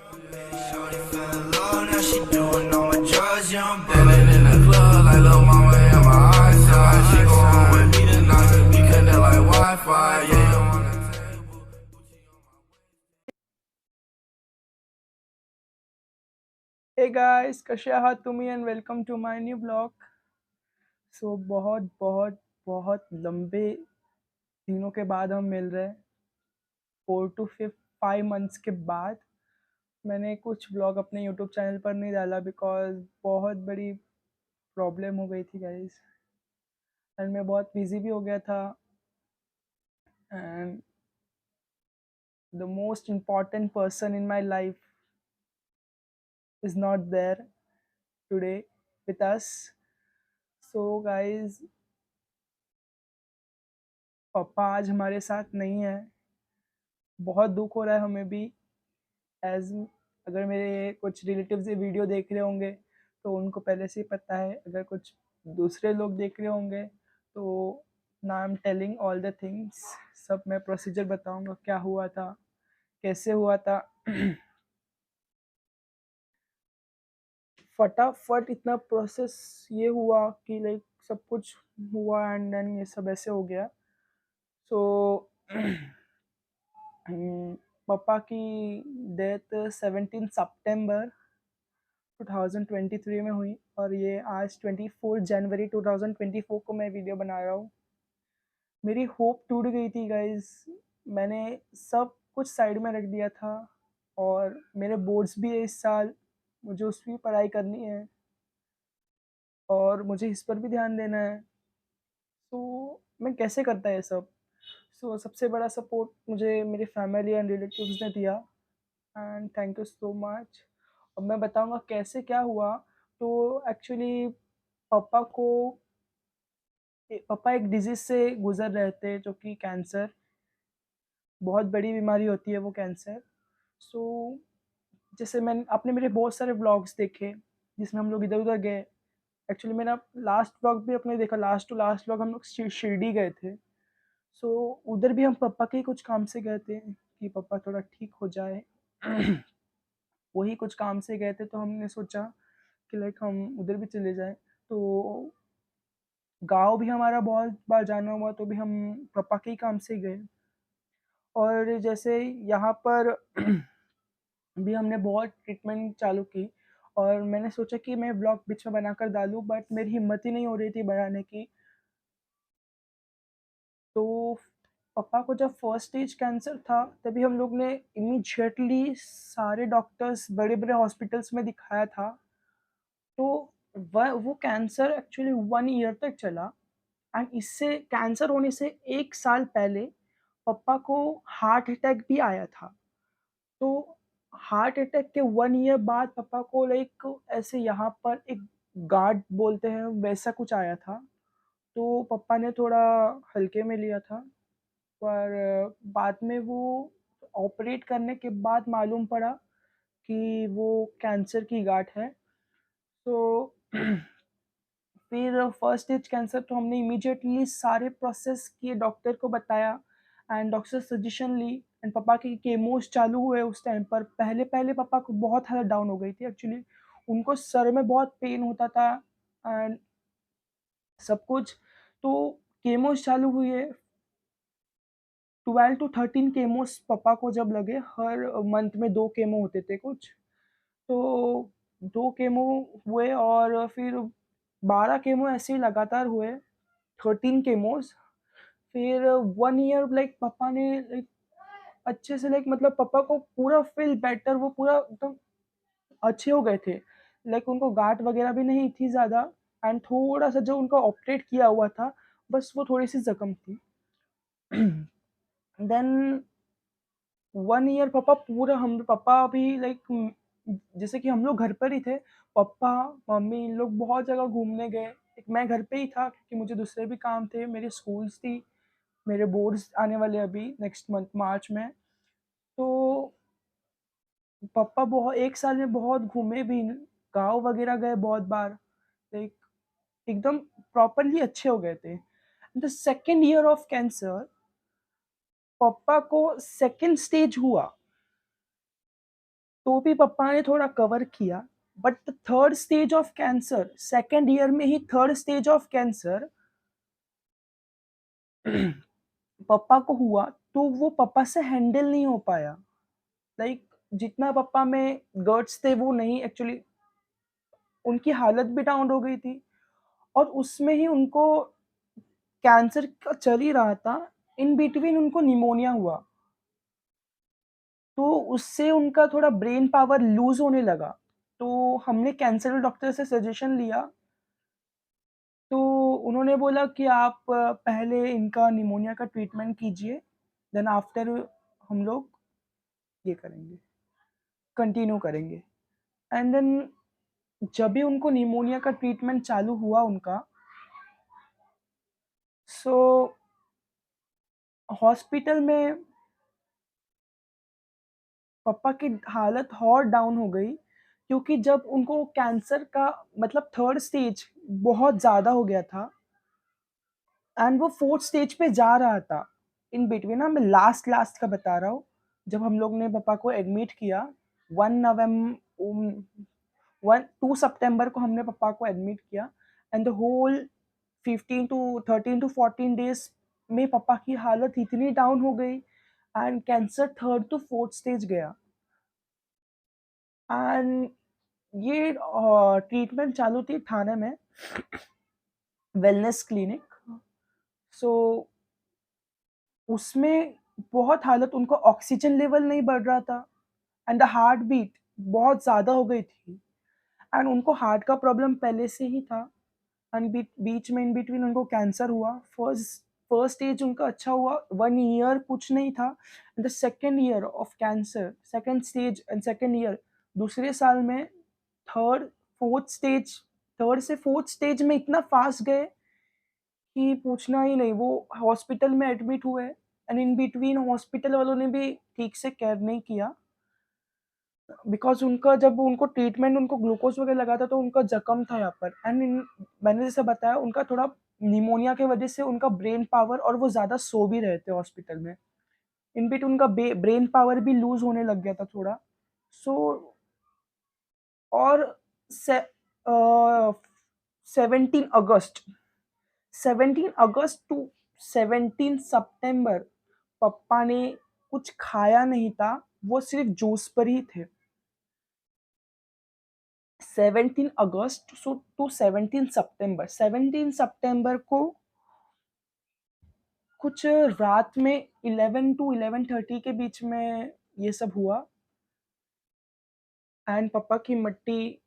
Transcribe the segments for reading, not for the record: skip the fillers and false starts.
Shorty fell in love, now she doing all my drugs, yeah, I'm ballin' in the club like lil' mama in my eyesight. She go home with me tonight, we connect like Wi-Fi, yeah, you on the table. Hey guys कसे आहात तुम्ही and welcome to my new blog. So बहुत बहुत बहुत लंबे दिनों के बाद हम मिल रहे हैं। 4 to 5 months के बाद मैंने कुछ ब्लॉग अपने यूट्यूब चैनल पर नहीं डाला बिकॉज बहुत बड़ी प्रॉब्लम हो गई थी गाइस एंड मैं बहुत बिजी भी हो गया था and the most important person in my life is not there today with us. So guys पापा आज हमारे साथ नहीं है। बहुत दुख हो रहा है हमें भी। एज अगर मेरे कुछ रिलेटिव्स ये वीडियो देख रहे होंगे तो उनको पहले से ही पता है, अगर कुछ दूसरे लोग देख रहे होंगे तो ना I am telling all the things. सब मैं प्रोसीजर बताऊंगा क्या हुआ था, कैसे हुआ था। फटाफट इतना प्रोसेस ये हुआ कि लाइक सब कुछ हुआ एंड देन ये सब ऐसे हो गया। सो पापा की डेथ 17 सितंबर 2023 में हुई और ये आज 24 जनवरी 2024 को मैं वीडियो बना रहा हूँ। मेरी होप टूट गई थी गाइस। मैंने सब कुछ साइड में रख दिया था और मेरे बोर्ड्स भी है इस साल, मुझे उसकी पढ़ाई करनी है और मुझे इस पर भी ध्यान देना है। तो मैं कैसे करता है सब। सबसे बड़ा सपोर्ट मुझे मेरे फैमिली एंड रिलेटिव्स ने दिया and thank you so much. अब मैं बताऊंगा कैसे क्या हुआ। तो एक्चुअली पापा को पापा एक डिजीज़ से गुज़र रहे थे जो कि कैंसर, बहुत बड़ी बीमारी होती है वो कैंसर। सो जैसे मैंने आपने मेरे बहुत सारे व्लॉग्स देखे जिसमें हम लोग इधर-उधर गए। एक्चुअली मैंने लास्ट व्लॉग भी अपने देखा, लास्ट टू लास्ट व्लॉग हम लोग शिरडी गए थे। सो उधर भी हम पापा के ही कुछ काम से गए थे कि पापा थोड़ा ठीक हो जाए। वही कुछ काम से गए थे तो हमने सोचा कि लाइक हम उधर भी चले जाएँ। तो गाँव भी हमारा बहुत बार जाना हुआ तो भी हम पापा के ही काम से गए। और जैसे यहाँ पर भी हमने बहुत ट्रीटमेंट चालू की और मैंने सोचा कि मैं ब्लॉग बीच में बनाकर डालूँ बट मेरी हिम्मत ही नहीं हो रही थी बनाने की। तो पापा को जब फर्स्ट स्टेज कैंसर था तभी हम लोग ने इमीडिएटली सारे डॉक्टर्स बड़े-बड़े हॉस्पिटल्स में दिखाया था। तो वो कैंसर एक्चुअली 1 ईयर तक चला एंड इससे कैंसर होने से 1 साल पहले पापा को हार्ट अटैक भी आया था। तो हार्ट अटैक के 1 ईयर बाद पापा को लाइक ऐसे यहाँ पर एक गार्ड बोलते हैं वैसा कुछ आया था। तो पापा ने थोड़ा हल्के में लिया था पर बाद में वो ऑपरेट करने के बाद मालूम पड़ा कि वो कैंसर की गांठ है। तो फिर फर्स्ट स्टेज कैंसर तो हमने इमीडिएटली सारे प्रोसेस किए, डॉक्टर को बताया एंड डॉक्टर से सजेशन ली एंड पापा के केमोस चालू हुए उस टाइम पर। पहले-पहले पापा को बहुत हालत डाउन हो गई थी एक्चुअली। उनको सर में बहुत पेन होता था एंड सब कुछ। तो केमोस चालू हुए, 12 टू 13 केमोस पापा को जब लगे, हर मंथ में 2 केमो होते थे कुछ। तो 2 केमो हुए और फिर 12 केमो ऐसे ही लगातार हुए, 13 केमोस। फिर 1 ईयर लाइक पापा ने लाइक अच्छे से लाइक मतलब पापा को पूरा फ़ील बेटर, वो पूरा एकदम अच्छे हो गए थे। लाइक उनको गाँठ वगैरह भी नहीं थी ज़्यादा एंड थोड़ा-सा जो उनका ऑपरेट किया हुआ था, बस वो थोड़ी-सी ज़ख्म थी। देन 1 ईयर पापा पूरा हम पापा अभी लाइक जैसे कि हम लोग घर पर ही थे। पापा, मम्मी इन लोग बहुत जगह घूमने गए। एक मैं घर पे ही था क्योंकि मुझे दूसरे भी काम थे, मेरी स्कूल्स थी, मेरे बोर्ड्स आने वाले अभी नेक्स्ट मंथ मार्च में। तो पापा 1 साल में बहुत घूमे भी, गाँव वगैरह गए बहुत बार, लाइक एकदम प्रॉपर्ली अच्छे हो गए थे। The second year of cancer पापा को सेकंड स्टेज हुआ। तो भी पापा ने थोड़ा कवर किया, but the third stage of cancer, second year में ही थर्ड स्टेज ऑफ कैंसर पापा को हुआ, तो वो पापा से हैंडल नहीं हो पाया। लाइक जितना पापा में गट्स थे वो नहीं, एक्चुअली उनकी हालत भी डाउन हो गई थी, और उसमें ही उनको कैंसर का चल ही रहा था, इन बिटवीन उनको निमोनिया हुआ, तो उससे उनका थोड़ा ब्रेन पावर लूज होने लगा। तो हमने कैंसर डॉक्टर से सजेशन लिया, तो उन्होंने बोला कि आप पहले इनका निमोनिया का ट्रीटमेंट कीजिए, देन आफ्टर हम लोग ये करेंगे, कंटिन्यू करेंगे। एंड देन जब भी उनको निमोनिया का ट्रीटमेंट चालू हुआ उनका, सो हॉस्पिटल में पापा की हालत और डाउन हो गई, क्योंकि जब उनको कैंसर का मतलब थर्ड स्टेज बहुत ज़्यादा हो गया था, एंड वो फोर्थ स्टेज पे जा रहा था। इन बिटवीन ना, मैं लास्ट लास्ट का बता रहा हूँ, जब हम लोग ने पापा को एडमिट किया, 2 सितंबर को हमने पापा को एडमिट किया, and the whole 13 to 14 days में पापा की हालत इतनी डाउन हो गई, and cancer third to fourth stage गया। एंड ये ट्रीटमेंट चालू थी थाने में, वेलनेस क्लिनिक। सो उसमें बहुत हालत, उनको ऑक्सीजन लेवल नहीं बढ़ रहा था, एंड द हार्ट बीट बहुत ज़्यादा हो गई थी, एंड उनको हार्ट का प्रॉब्लम पहले से ही था, एंड बीच में इन बिटवीन उनको कैंसर हुआ। फर्स्ट स्टेज उनका अच्छा हुआ, 1 ईयर कुछ नहीं था, and the second year of cancer, second stage and second year, दूसरे साल में थर्ड फोर्थ स्टेज, थर्ड से फोर्थ स्टेज में इतना फास्ट गए कि पूछना ही नहीं। वो हॉस्पिटल में एडमिट हुए, एंड इन बिटवीन हॉस्पिटल वालों ने भी ठीक से केयर नहीं किया, बिकॉज उनका जब उनको ट्रीटमेंट, उनको ग्लूकोज वगैरह लगा था, तो उनका जख्म था यहाँ पर, एंड मैंने जैसे बताया उनका थोड़ा निमोनिया के वजह से उनका ब्रेन पावर, और वो ज़्यादा सो भी रहे थे हॉस्पिटल में, इन बिट उनका ब्रेन पावर भी लूज होने लग गया था थोड़ा। सो और से, 17 अगस्त 17 अगस्त टू 17 सितंबर पापा ने कुछ खाया नहीं था, वो सिर्फ जूस पर ही थे। 17 अगस्त टू 17 सितंबर, 17 सितंबर को कुछ रात में 11 to 11:30 के बीच में ये सब हुआ, एंड पापा की मट्टी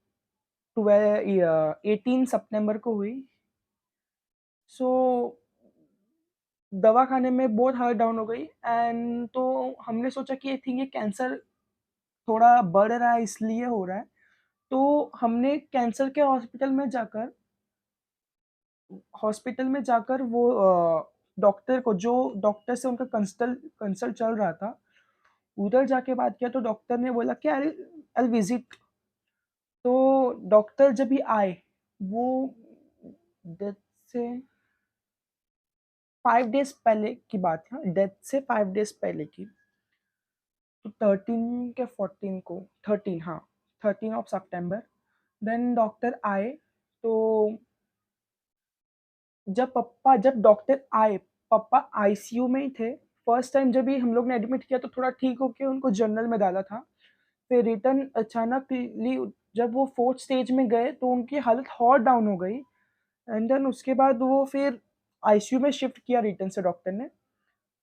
18 सितंबर को हुई। सो दवा खाने में बहुत हार्ट डाउन हो गई, एंड तो हमने सोचा कि आई थिंक ये कैंसर थोड़ा बढ़ रहा है इसलिए हो रहा है, तो हमने कैंसर के हॉस्पिटल में जाकर वो डॉक्टर को, जो डॉक्टर से उनका कंसल्ट चल रहा था, उधर जाके बात किया, तो डॉक्टर ने बोला कि आई विजिट। तो डॉक्टर जब भी आए, वो डेथ से 5 डेज पहले की बात है, डेथ से 5 डेज पहले की, तो 13 के 14 को, 13, हाँ, 13 सितंबर, देन डॉक्टर आए। तो जब डॉक्टर आए, पापा आईसीयू में ही थे। फर्स्ट टाइम जब भी हम लोग ने एडमिट किया, तो थोड़ा ठीक होके उनको जनरल में डाला था, फिर रिटर्न अचानकली जब वो फोर्थ स्टेज में गए, तो उनकी हालत और डाउन हो गई, एंड देन उसके बाद वो फिर आईसीयू में शिफ्ट किया रिटर्न से डॉक्टर ने,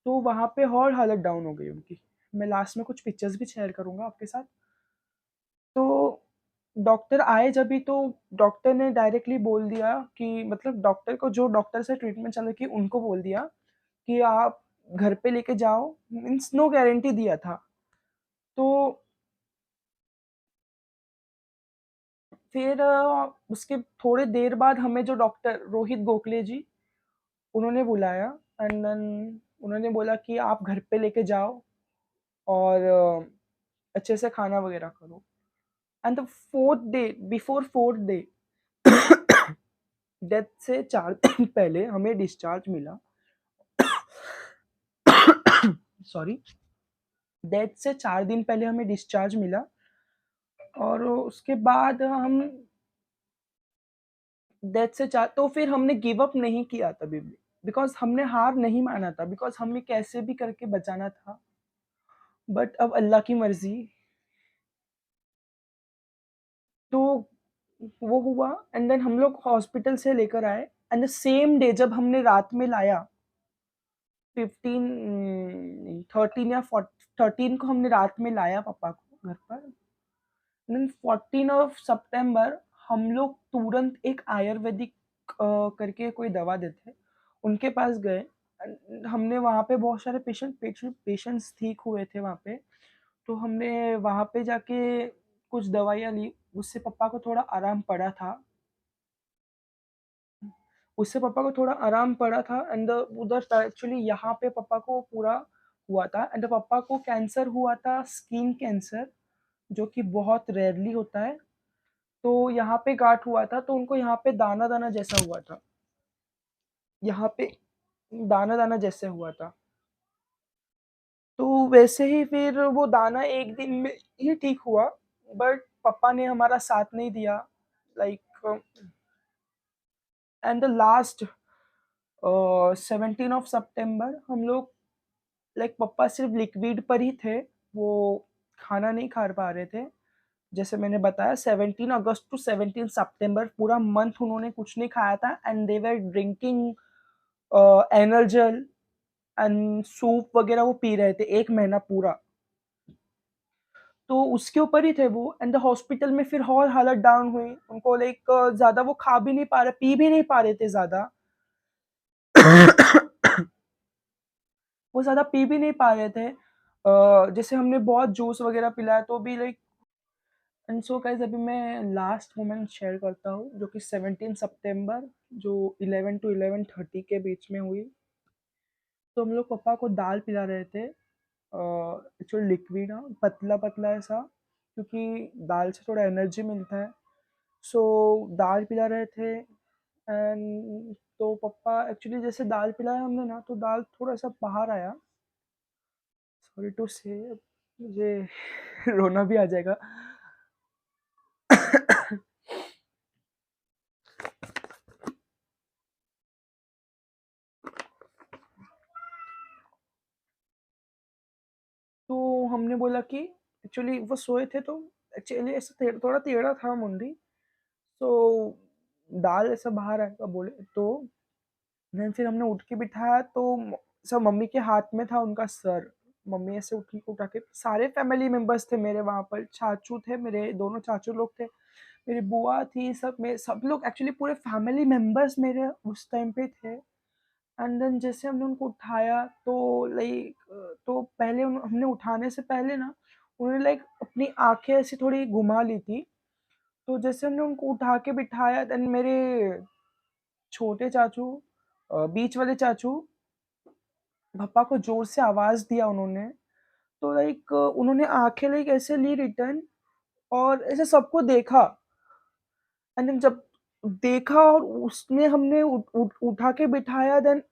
तो वहाँ पे और हालत डाउन हो गई उनकी। मैं लास्ट में कुछ पिक्चर्स भी शेयर करूँगा आपके साथ। तो डॉक्टर आए जब भी, तो डॉक्टर ने डायरेक्टली बोल दिया कि, मतलब डॉक्टर को, जो डॉक्टर से ट्रीटमेंट चालू की, उनको बोल दिया कि आप घर पे लेके जाओ, मीन्स नो गारंटी दिया था। तो फिर उसके थोड़े देर बाद हमें जो डॉक्टर रोहित गोखले जी, उन्होंने बुलाया, एंड देन उन्होंने बोला कि आप घर पे लेके जाओ, और अच्छे से खाना वगैरह करो। And the fourth day, before fourth day, death से 4 दिन पहले हमें डिस्चार्ज मिला। सॉरी, डेथ से 4 दिन पहले हमें डिस्चार्ज मिला, और उसके बाद हम डेथ से चा तो फिर हमने गिव अप नहीं किया तभी भी, बिकॉज़ हमने हार नहीं माना था, बिकॉज़ हमें कैसे भी करके बचाना था। बट अब अल्लाह की मर्ज़ी। तो वो हुआ एंड देन हम लोग हॉस्पिटल से लेकर आए एंड द सेम डे जब हमने रात में लाया 13 या 13 को हमने रात में लाया पापा को घर पर। देन 14 ऑफ सितंबर हम लोग तुरंत एक आयुर्वेदिक करके कोई दवा देते हैं, उनके पास गए। हमने वहाँ पे बहुत सारे पेशेंट्स ठीक हुए थे वहाँ पे। तो हमने वहाँ पे जाके कुछ दवाइयाँ ली, उससे पापा को थोड़ा आराम पड़ा था। उससे पापा को थोड़ा आराम पड़ा था एंड उधर एक्चुअली यहाँ पे पापा को पूरा हुआ था एंड पापा को कैंसर हुआ था, स्किन कैंसर, जो कि बहुत रेयरली होता है। तो यहाँ पे गाँठ हुआ था, तो उनको यहाँ पे दाना-दाना जैसा हुआ था। यहाँ पे दाना-दाना जैसे हुआ था। तो वैसे ही फिर वो दाना 1 दिन में ही ठीक हुआ, बट पापा ने हमारा साथ नहीं दिया। Like and the last 17 of सितंबर हम लोग, लाइक पापा सिर्फ़ लिक्विड पर ही थे, वो खाना नहीं खा पा रहे थे। जैसे मैंने बताया 17 अगस्त टू 17 सितंबर पूरा मंथ उन्होंने कुछ नहीं खाया था and they were drinking Enerzal and soup वगैरह वो पी रहे थे 1 महीना पूरा। तो उसके ऊपर ही थे वो एंड द हॉस्पिटल में फिर और हालत डाउन हुई। उनको लाइक ज़्यादा वो खा भी नहीं पा रहे, पी भी नहीं पा रहे थे ज़्यादा। वो ज़्यादा पी भी नहीं पा रहे थे। जैसे हमने बहुत जूस वगैरह पिलाया तो भी लाइक एंड सो गाइस अभी मैं लास्ट मोमेंट शेयर करता हूँ, जो कि 17 सितंबर जो 11 टू 11:30 के बीच में हुई। तो हम लोग पापा को दाल पिला रहे थे, एक्चुअली लिक्विड पतला-पतला ऐसा, क्योंकि दाल से थोड़ा एनर्जी मिलता है। सो दाल पिला रहे थे एंड तो पापा एक्चुअली जैसे दाल पिलाया हमने ना, तो दाल थोड़ा-सा बाहर आया। सॉरी टू से मुझे रोना भी आ जाएगा। तो हमने बोला कि एक्चुअली वो सोए थे, तो एक्चुअली ऐसा थोड़ा टेढ़ा था मुंडी, तो दाल ऐसा बाहर आएगा बोले तो देन फिर हमने उठ के बिठाया तो सब मम्मी के हाथ में था उनका सर। मम्मी ऐसे उठा के सारे फैमिली मेंबर्स थे मेरे वहाँ पर, चाचू थे, मेरे दोनों चाचू लोग थे, मेरी बुआ थी, सब लोग एक्चुअली पूरे फैमिली मेंबर्स मेरे उस टाइम पे थे। एंड देन जैसे हमने उनको उठाया तो लाइक तो पहले हमने उठाने से पहले ना उन्होंने लाइक अपनी आँखें ऐसी थोड़ी घुमा ली थी। तो जैसे हमने उनको उठा के बिठाया देन मेरे छोटे चाचू बीच वाले चाचू पापा को ज़ोर से आवाज़ दिया उन्होंने। तो लाइक उन्होंने आँखें लाइक ऐसे ली रिटर्न और ऐसे सबको देखा एंड देन जब देखा और उसमें हमने उठा के बिठाया देन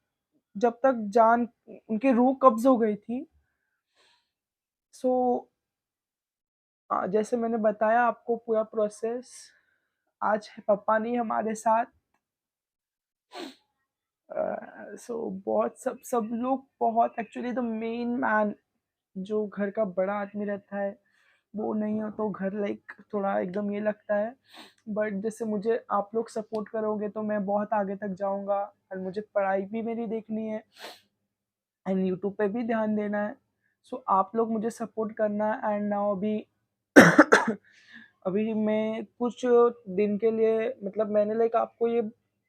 जब तक जान उनकी रूह कब्ज़ हो गई थी। सो जैसे मैंने बताया आपको पूरा प्रोसेस, आज पापा नहीं हमारे साथ। सो बहुत सब सब लोग बहुत एक्चुअली द मेन मैन जो घर का बड़ा आदमी रहता है, वो नहीं हो तो घर लाइक थोड़ा एकदम ये लगता है। बट जैसे मुझे आप लोग सपोर्ट करोगे तो मैं बहुत आगे तक जाऊँगा और मुझे पढ़ाई भी मेरी देखनी है एंड यूट्यूब पे भी ध्यान देना है। सो आप लोग मुझे सपोर्ट करना एंड नाउ अभी अभी मैं कुछ दिन के लिए मतलब मैंने लाइक आपको ये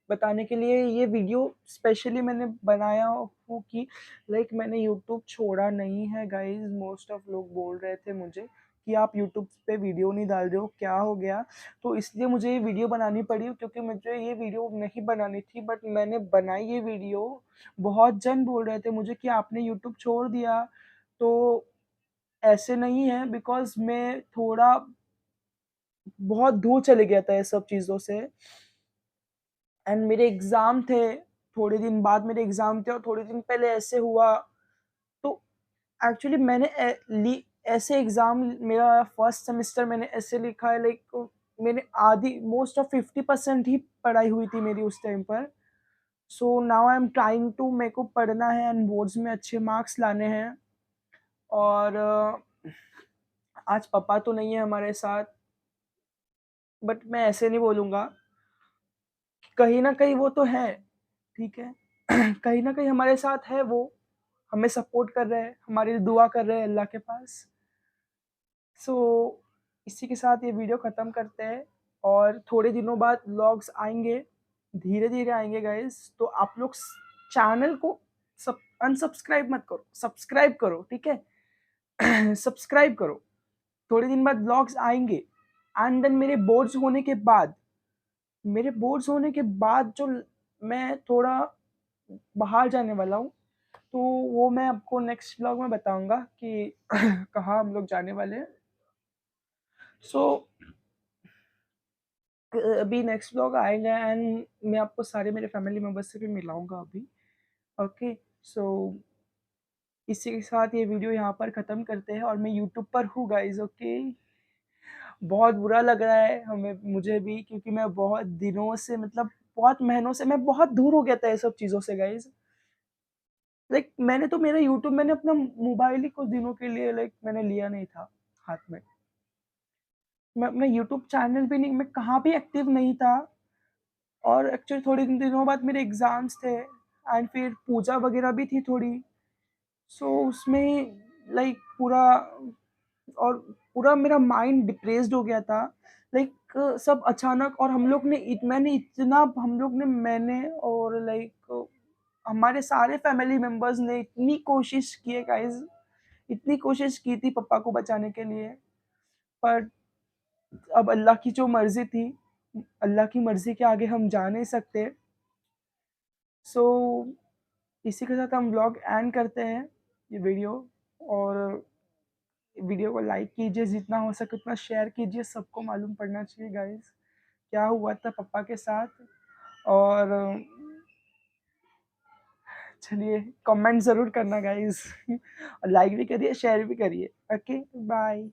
बताने के लिए ये वीडियो स्पेशली मैंने बनाया हूँ कि लाइक मैंने यूट्यूब छोड़ा नहीं है गाइस। मोस्ट ऑफ लोग बोल रहे थे मुझे कि आप यूट्यूब पे वीडियो नहीं डाल रहे हो, क्या हो गया? तो इसलिए मुझे ये वीडियो बनानी पड़ी क्योंकि मुझे ये वीडियो नहीं बनानी थी बट मैंने बनाई ये वीडियो। बहुत जन बोल रहे थे मुझे कि आपने यूट्यूब छोड़ दिया, तो ऐसे नहीं है बिकॉज़ मैं थोड़ा बहुत दूर चले गया था ये सब चीज़ों से एंड मेरे एग्ज़ाम थे, थोड़े दिन बाद मेरे एग्ज़ाम थे और थोड़े दिन पहले ऐसे हुआ, तो एक्चुअली मैंने ऐसे एग्ज़ाम मेरा फर्स्ट सेमेस्टर मैंने ऐसे लिखा है, लाइक मैंने आधी मोस्ट ऑफ 50% ही पढ़ाई हुई थी मेरी उस टाइम पर। So now I am trying to, मेरे को पढ़ना है एंड बोर्ड्स में अच्छे मार्क्स लाने हैं। और आज पापा तो नहीं है हमारे साथ, बट मैं ऐसे नहीं बोलूँगा, कहीं न कहीं वो तो है, ठीक है? कहीं न कहीं हमारे साथ है वो, हमें सपोर्ट कर रहे हैं, हमारे लिए दुआ कर रहे हैं अल्लाह के पास। सो इसी के साथ ये वीडियो ख़त्म करते हैं और थोड़े दिनों बाद व्लॉग्स आएँगे, धीरे-धीरे आएँगे गाइज़। तो आप लोग चैनल को सब अनसब्सक्राइब मत करो, सब्सक्राइब करो, ठीक है? सब्सक्राइब करो। थोड़े दिन बाद व्लॉग्स आएँगे एंड देन मेरे बोर्ड्स होने के बाद जो मैं थोड़ा बाहर जाने वाला हूँ, तो वो मैं आपको नेक्स्ट व्लॉग में बताऊँगा कि कहाँ हम लोग जाने वाले हैं। सो अभी नेक्स्ट व्लॉग आएगा एंड मैं आपको सारे मेरे फैमिली मेंबर्स से भी मिलाऊँगा अभी। ओके, सो इसी के साथ ये वीडियो यहाँ पर ख़त्म करते हैं और मैं यूट्यूब पर हूँ गाइज़, ओके। बहुत बुरा लग रहा है मुझे भी, क्योंकि मैं बहुत दिनों से, मतलब बहुत महीनों से मैं बहुत दूर हो गया था ये सब चीज़ों से गाइज़। लाइक मैंने तो मेरा यूट्यूब, मैंने अपना मोबाइल ही कुछ दिनों के लिए लाइक मैंने लिया नहीं था हाथ में। मैं अपना यूट्यूब चैनल भी नहीं, मैं कहाँ भी एक्टिव नहीं था। और एक्चुअली थोड़े दिनों बाद मेरे एग्ज़ाम्स थे एंड फिर पूजा वगैरह भी थी थोड़ी। सो उसमें लाइक पूरा मेरा माइंड डिप्रेस्ड हो गया था। लाइक सब अचानक, और हम लोग ने मैंने और लाइक हमारे सारे फैमिली मेंबर्स ने इतनी कोशिश की है गाइज़, इतनी कोशिश की थी पापा को बचाने के लिए, पर अब अल्लाह की जो मर्ज़ी थी, अल्लाह की मर्ज़ी के आगे हम जा नहीं सकते। सो इसी के साथ हम व्लॉग एंड करते हैं ये वीडियो। और वीडियो को लाइक कीजिए, जितना हो सके उतना शेयर कीजिए, सबको मालूम पड़ना चाहिए गाइज़ क्या हुआ था पापा के साथ। और चलिए कमेंट ज़रूर करना गाइज़ और लाइक भी करिए, शेयर भी करिए। Okay, bye.